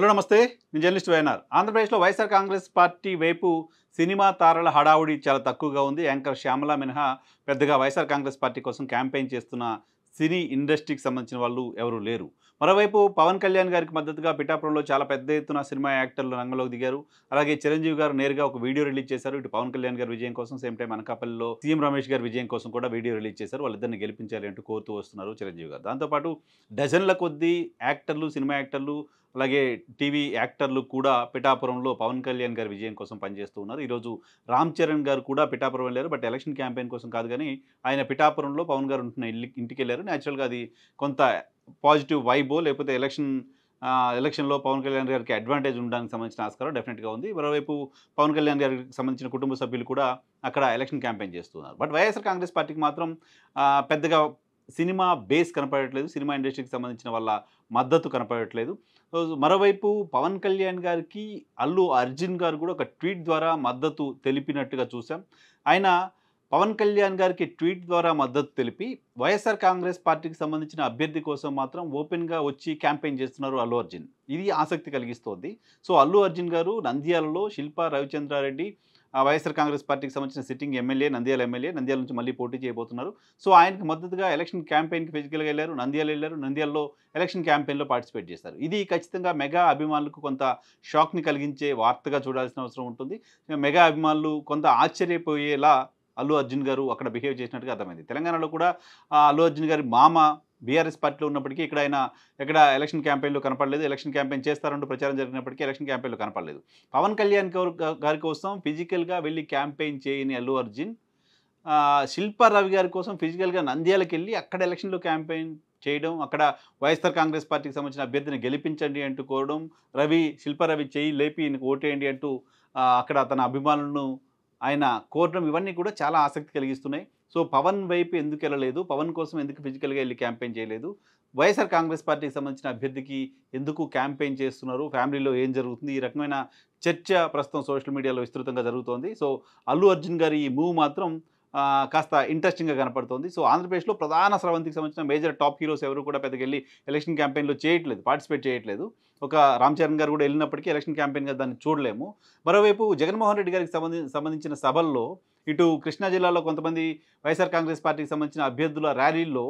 Hello నమస్తే. నేను journalist YNR. ఆంధ్రప్రదేశ్లో వైఎస్ఆర్ కాంగ్రెస్ పార్టీ వైపు సినిమా తారల హడావుడి చాలా తక్కువగా ఉంది. యాంకర్ శ్యామల మినహా పెద్దగా వైఎస్ఆర్ కాంగ్రెస్ పార్టీ కోసం క్యాంపెయిన్ చేస్తున్న సినీ ఇండస్ట్రీకి సంబంధించిన వాళ్ళు ఎవరు లేరు. మరోవైపు పవన్ కళ్యాణ్ గారికి మద్దతుగా పిఠాపురంలో చాలా పెద్ద ఎత్తున సినిమా యాక్టర్లు రంగంలోకి దిగారు. అలాగే చిరంజీవి గారు నేరుగా ఒక వీడియో రిలీజ్ చేశారు. ఇటు పవన్ కళ్యాణ్ గారి విజయం కోసం, సేమ్ టైం అనకాపల్లిలో సీఎం రమేష్ గారి విజయం కోసం కూడా వీడియో రిలీజ్ చేశారు. వాళ్ళిద్దరిని గెలిపించాలి అంటూ కోరుతూ వస్తున్నారు చిరంజీవి గారు. దాంతోపాటు డజన్ల కొద్దీ యాక్టర్లు, సినిమా యాక్టర్లు, అలాగే టీవీ యాక్టర్లు కూడా పిఠాపురంలో పవన్ కళ్యాణ్ గారి విజయం కోసం పనిచేస్తూ ఉన్నారు. ఈరోజు రామ్ చరణ్ గారు కూడా పిఠాపురం వెళ్ళారు. బట్ ఎలక్షన్ క్యాంపెయిన్ కోసం కాదు కానీ ఆయన పిఠాపురంలో పవన్ గారు ఉంటున్న ఇంటికి వెళ్ళారు. న్యాచురల్గా అది కొంత పాజిటివ్ వైబో లేకపోతే ఎలక్షన్లో పవన్ కళ్యాణ్ గారికి అడ్వాంటేజ్ ఉండడానికి సంబంధించిన ఆస్కారం డెఫినెట్గా ఉంది. మరోవైపు పవన్ కళ్యాణ్ గారికి సంబంధించిన కుటుంబ సభ్యులు కూడా అక్కడ ఎలక్షన్ క్యాంపెయిన్ చేస్తున్నారు. బట్ వైఎస్ఆర్ కాంగ్రెస్ పార్టీకి మాత్రం పెద్దగా సినిమా బేస్ కనపడట్లేదు. సినిమా ఇండస్ట్రీకి సంబంధించిన వాళ్ళ మద్దతు కనపడట్లేదు. మరోవైపు పవన్ కళ్యాణ్ గారికి అల్లు అర్జున్ గారు కూడా ఒక ట్వీట్ ద్వారా మద్దతు తెలిపినట్టుగా చూసాం. ఆయన పవన్ కళ్యాణ్ గారికి ట్వీట్ ద్వారా మద్దతు తెలిపి వైఎస్ఆర్ కాంగ్రెస్ పార్టీకి సంబంధించిన అభ్యర్థి కోసం మాత్రం ఓపెన్గా వచ్చి క్యాంపెయిన్ చేస్తున్నారు అల్లు అర్జున్. ఇది ఆసక్తి కలిగిస్తోంది. సో అల్లు అర్జున్ గారు నంద్యాలలో శిల్పా రవిచంద్రారెడ్డి వైఎస్ఆర్ కాంగ్రెస్ పార్టీకి సంబంధించిన సిట్టింగ్ ఎమ్మెల్యే, నంద్యాల నుంచి మళ్ళీ పోటీ చేయబోతున్నారు. సో ఆయనకు మద్దతుగా ఎలక్షన్ క్యాంపెయిన్కి ఫిజికల్గా వెళ్ళారు. నంద్యాలలో ఎలక్షన్ క్యాంపెయిన్లో పార్టిసిపేట్ చేస్తారు. ఇది ఖచ్చితంగా మెగా అభిమానులకు కొంత షాక్ని కలిగించే వార్తగా చూడాల్సిన అవసరం ఉంటుంది. మెగా అభిమానులు కొంత ఆశ్చర్యపోయేలా అల్లు అర్జున్ గారు అక్కడ బిహేవ్ చేసినట్టుగా అర్థమైంది. తెలంగాణలో కూడా అల్లు అర్జున్ గారి మామ బీఆర్ఎస్ పార్టీలో ఉన్నప్పటికీ ఇక్కడ ఆయన ఎక్కడ ఎలక్షన్ క్యాంపెయిన్లో కనపడలేదు. ఎలక్షన్ క్యాంపెయిన్ చేస్తారంటూ ప్రచారం జరిగినప్పటికీ ఎలక్షన్ క్యాంపెయిన్లో కనపడలేదు. పవన్ కళ్యాణ్ గారి కోసం ఫిజికల్గా వెళ్ళి క్యాంపెయిన్ చేయని అల్లు అర్జున్ శిల్పా రవి గారి కోసం ఫిజికల్గా నంద్యాలకు వెళ్ళి అక్కడ ఎలక్షన్లో క్యాంపెయిన్ చేయడం, అక్కడ వైఎస్ఆర్ కాంగ్రెస్ పార్టీకి సంబంధించిన అభ్యర్థిని గెలిపించండి అంటూ కోరడం, శిల్పా రవి చేయి లేపి ఈయనకు ఓటేయండి అంటూ అక్కడ తన అభిమానులను ఆయన కోరడం, ఇవన్నీ కూడా చాలా ఆసక్తి కలిగిస్తున్నాయి. సో పవన్ వైపు ఎందుకు వెళ్ళలేదు, పవన్ కోసం ఎందుకు ఫిజికల్గా వెళ్ళి క్యాంపెయిన్ చేయలేదు, వైఎస్ఆర్ కాంగ్రెస్ పార్టీకి సంబంధించిన అభ్యర్థికి ఎందుకు క్యాంపెయిన్ చేస్తున్నారు, ఫ్యామిలీలో ఏం జరుగుతుంది, ఈ రకమైన చర్చ ప్రస్తుతం సోషల్ మీడియాలో విస్తృతంగా జరుగుతోంది. సో అల్లు అర్జున్ గారి ఈ మూవ్ మాత్రం కాస్త ఇంట్రెస్టింగ్గా కనపడుతోంది. సో ఆంధ్రప్రదేశ్లో ప్రధాన స్రవంతికి సంబంధించిన మేజర్ టాప్ హీరోస్ ఎవరు కూడా పెద్దగా వెళ్ళి ఎలక్షన్ క్యాంపెయిన్లో పార్టిసిపేట్ చేయట్లేదు. ఒక రామ్ చరణ్ గారు కూడా వెళ్ళినప్పటికీ ఎలక్షన్ క్యాంపెయిన్గా దాన్ని చూడలేము. మరోవైపు జగన్మోహన్ రెడ్డి గారికి సంబంధించిన సభల్లో ఇటు కృష్ణా జిల్లాలో కొంతమంది వైఎస్ఆర్ కాంగ్రెస్ పార్టీకి సంబంధించిన అభ్యర్థుల ర్యాలీల్లో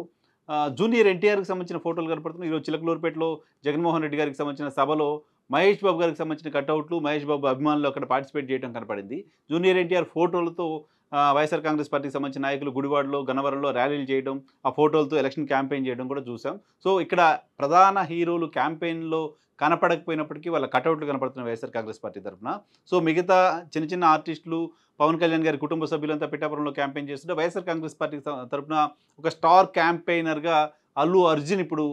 జూనియర్ ఎన్టీఆర్కి సంబంధించిన ఫోటోలు కనపడుతున్నాయి. ఈరోజు చిలకలూరుపేటలో జగన్మోహన్ రెడ్డి గారికి సంబంధించిన సభలో మహేష్ బాబు గారికి సంబంధించిన కట్అవుట్లు, మహేష్ బాబు అభిమానులు అక్కడ పార్టిసిపేట్ చేయడం కనపడింది. జూనియర్ ఎన్టీఆర్ ఫోటోలతో వైఎస్ఆర్ కాంగ్రెస్ పార్టీకి సంబంధించిన నాయకులు గుడివాడలో, గన్నవరంలో ర్యాలీలు చేయడం, ఆ ఫోటోలతో ఎలక్షన్ క్యాంపెయిన్ చేయడం కూడా చూసాం. సో ఇక్కడ ప్రధాన హీరోలు క్యాంపెయిన్లో కనపడకపోయినప్పటికీ వాళ్ళ కటౌట్లు కనపడుతున్న వైఎస్ఆర్ కాంగ్రెస్ పార్టీ తరఫున. సో మిగతా చిన్న ఆర్టిస్టులు, పవన్ కళ్యాణ్ గారి కుటుంబ సభ్యులంతా పిఠాపురంలో క్యాంపెయిన్ చేస్తుంటే వైఎస్ఆర్ కాంగ్రెస్ పార్టీ తరఫున ఒక స్టార్ క్యాంపెయినర్గా అల్లు అర్జున్ ఇప్పుడు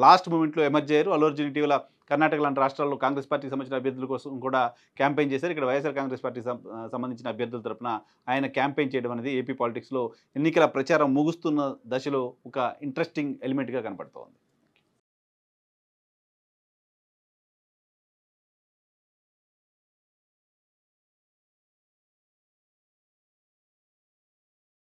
లాస్ట్ మూమెంట్లో ఎమర్జ్ అయ్యారు. అల్లు అర్జున్ ఇటీవల కర్ణాటక లాంటి రాష్ట్రాల్లో కాంగ్రెస్ పార్టీకి సంబంధించిన అభ్యర్థుల కోసం కూడా క్యాంపెయిన్ చేశారు. ఇక్కడ వైఎస్ఆర్ కాంగ్రెస్ పార్టీకి సంబంధించిన అభ్యర్థుల తరఫున ఆయన క్యాంపెయిన్ చేయడం అనేది ఏపీ పాలిటిక్స్లో ఎన్నికల ప్రచారం ముగుస్తున్న దశలో ఒక ఇంట్రెస్టింగ్ ఎలిమెంట్గా కనపడుతోంది.